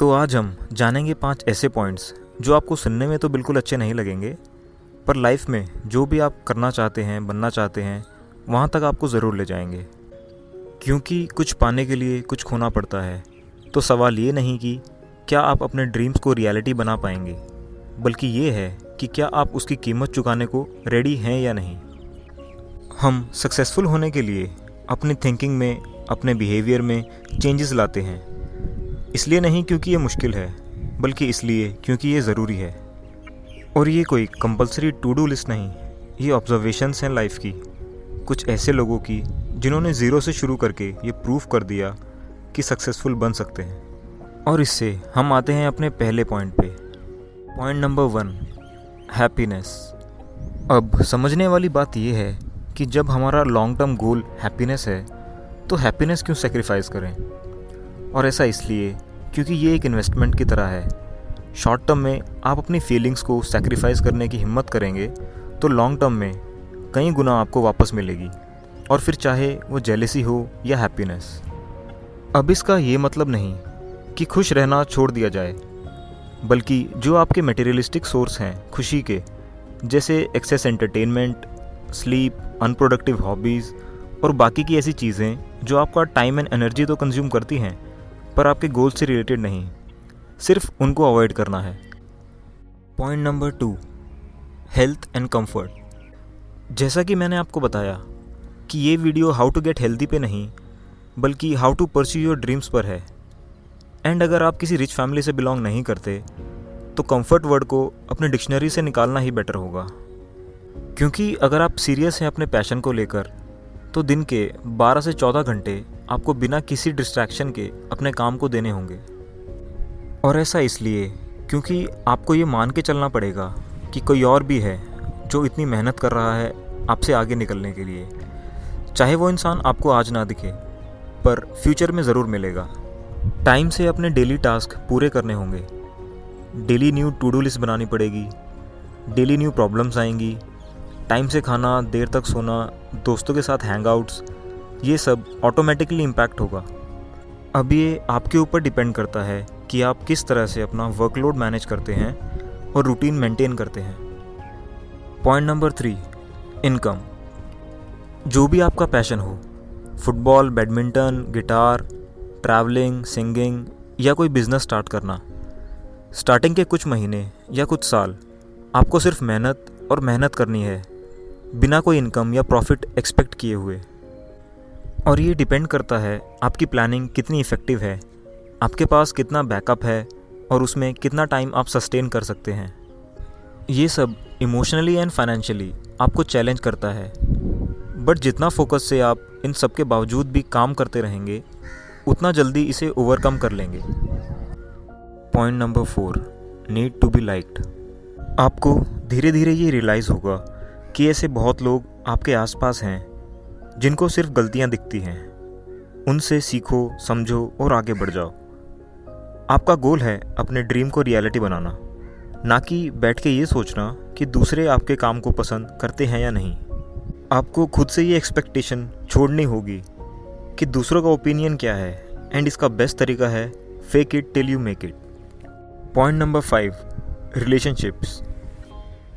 तो आज हम जानेंगे 5 ऐसे पॉइंट्स जो आपको सुनने में तो बिल्कुल अच्छे नहीं लगेंगे, पर लाइफ में जो भी आप करना चाहते हैं, बनना चाहते हैं, वहाँ तक आपको ज़रूर ले जाएंगे। क्योंकि कुछ पाने के लिए कुछ खोना पड़ता है। तो सवाल ये नहीं कि क्या आप अपने ड्रीम्स को रियलिटी बना पाएंगे, बल्कि ये है कि क्या आप उसकी कीमत चुकाने को रेडी हैं या नहीं। हम सक्सेसफुल होने के लिए अपनी थिंकिंग में, अपने बिहेवियर में चेंजेस लाते हैं। इसलिए नहीं क्योंकि ये मुश्किल है, बल्कि इसलिए क्योंकि ये ज़रूरी है। और ये कोई कंपलसरी टू डू लिस्ट नहीं, ये ऑब्जर्वेशंस हैं लाइफ की, कुछ ऐसे लोगों की जिन्होंने ज़ीरो से शुरू करके ये प्रूव कर दिया कि सक्सेसफुल बन सकते हैं। और इससे हम आते हैं अपने पहले पॉइंट पे। Point number 1, happiness. अब समझने वाली बात ये है कि जब हमारा लॉन्ग टर्म गोल हैप्पीनेस है, तो हैप्पीनेस क्यों सेक्रीफाइस करें। और ऐसा इसलिए क्योंकि ये एक इन्वेस्टमेंट की तरह है। शॉर्ट टर्म में आप अपनी फीलिंग्स को सेक्रीफाइस करने की हिम्मत करेंगे तो लॉन्ग टर्म में कई गुना आपको वापस मिलेगी, और फिर चाहे वो जेलेसी हो या हैप्पीनेस। अब इसका ये मतलब नहीं कि खुश रहना छोड़ दिया जाए, बल्कि जो आपके मटेरियलिस्टिक सोर्स हैं खुशी के, जैसे excess entertainment, sleep, unproductive hobbies और बाकी की ऐसी चीज़ें जो आपका टाइम एंड एनर्जी तो कंज्यूम करती हैं, पर आपके गोल से रिलेटेड नहीं, सिर्फ उनको अवॉइड करना है। Point number 2, health and comfort. जैसा कि मैंने आपको बताया कि ये video how to get healthy पे नहीं, बल्कि how to pursue your dreams पर है। एंड अगर आप किसी रिच फैमिली से बिलोंग नहीं करते, तो कंफर्ट वर्ड को अपने डिक्शनरी से निकालना ही बेटर होगा। क्योंकि अगर आप सीरियस हैं अपने पैशन को लेकर, तो दिन के 12 से 14 घंटे आपको बिना किसी डिस्ट्रैक्शन के अपने काम को देने होंगे। और ऐसा इसलिए क्योंकि आपको ये मान के चलना पड़ेगा कि कोई और भी है जो इतनी मेहनत कर रहा है आपसे आगे निकलने के लिए। चाहे वो इंसान आपको आज ना दिखे, पर फ्यूचर में ज़रूर मिलेगा। टाइम से अपने डेली टास्क पूरे करने होंगे। Daily new to do list बनानी पड़ेगी। डेली न्यू प्रॉब्लम्स आएंगी। टाइम से खाना, देर तक सोना, दोस्तों के साथ हैंगआउट्स, ये सब ऑटोमेटिकली इम्पैक्ट होगा। अब ये आपके ऊपर डिपेंड करता है कि आप किस तरह से अपना वर्कलोड मैनेज करते हैं और रूटीन मेंटेन करते हैं। Point number 3, income. जो भी आपका पैशन हो, football, badminton, guitar, travelling, singing या कोई बिजनेस स्टार्ट करना, स्टार्टिंग के कुछ महीने या कुछ साल आपको सिर्फ मेहनत और मेहनत करनी है, बिना कोई इनकम या प्रॉफिट एक्सपेक्ट किए हुए। और ये डिपेंड करता है आपकी प्लानिंग कितनी इफ़ेक्टिव है, आपके पास कितना बैकअप है और उसमें कितना टाइम आप सस्टेन कर सकते हैं। ये सब इमोशनली एंड फाइनेंशियली आपको चैलेंज करता है, बट जितना फोकस से आप इन सब के बावजूद भी काम करते रहेंगे, उतना जल्दी इसे ओवरकम कर लेंगे। Point number 4, need to be liked. आपको धीरे धीरे ये रियलाइज़ होगा कि ऐसे बहुत लोग आपके आसपास हैं जिनको सिर्फ गलतियां दिखती हैं। उनसे सीखो, समझो और आगे बढ़ जाओ। आपका गोल है अपने ड्रीम को रियलिटी बनाना, ना कि बैठ के ये सोचना कि दूसरे आपके काम को पसंद करते हैं या नहीं। आपको खुद से ये एक्सपेक्टेशन छोड़नी होगी कि दूसरों का ओपिनियन क्या है, एंड इसका बेस्ट तरीका है fake it till you make it. Point number 5, relationships.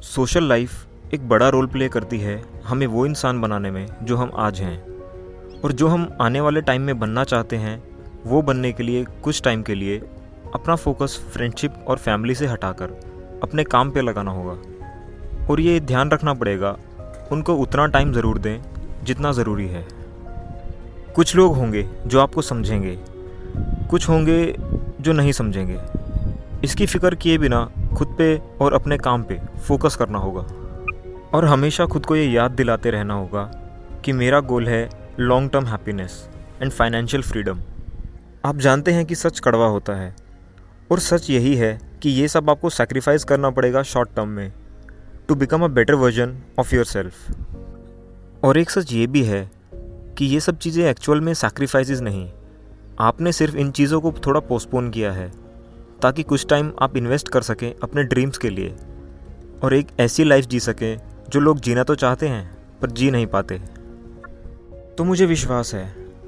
Social life एक बड़ा रोल प्ले करती है हमें वो इंसान बनाने में जो हम आज हैं, और जो हम आने वाले टाइम में बनना चाहते हैं, वो बनने के लिए कुछ टाइम के लिए अपना फोकस फ्रेंडशिप और फैमिली से हटाकर अपने काम पे लगाना होगा। और ये ध्यान रखना पड़ेगा उनको उतना टाइम ज़रूर दें जितना ज़रूरी है। कुछ लोग होंगे जो आपको समझेंगे, कुछ होंगे जो नहीं समझेंगे। इसकी फ़िक्र किए बिना खुद पे और अपने काम पे फोकस करना होगा, और हमेशा खुद को ये याद दिलाते रहना होगा कि मेरा गोल है long term happiness and financial freedom. आप जानते हैं कि सच कड़वा होता है, और सच यही है कि ये सब आपको सैक्रिफाइस करना पड़ेगा शॉर्ट टर्म में to become a better version of yourself. और एक सच ये भी है कि ये सब चीज़ें एक्चुअल में सैक्रिफाइसेस नहीं, आपने सिर्फ इन चीज़ों को थोड़ा पोस्टपोन किया है ताकि कुछ टाइम आप इन्वेस्ट कर सकें अपने ड्रीम्स के लिए, और एक ऐसी लाइफ जी सकें जो लोग जीना तो चाहते हैं पर जी नहीं पाते। तो मुझे विश्वास है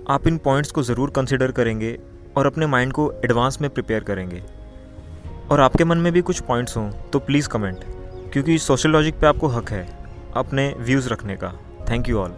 आप इन पॉइंट्स को ज़रूर कंसिडर करेंगे और अपने माइंड को एडवांस में प्रिपेयर करेंगे। और आपके मन में भी कुछ पॉइंट्स हों तो प्लीज़ कमेंट, क्योंकि सोशल लॉजिक पे आपको हक है अपने व्यूज़ रखने का। Thank you all.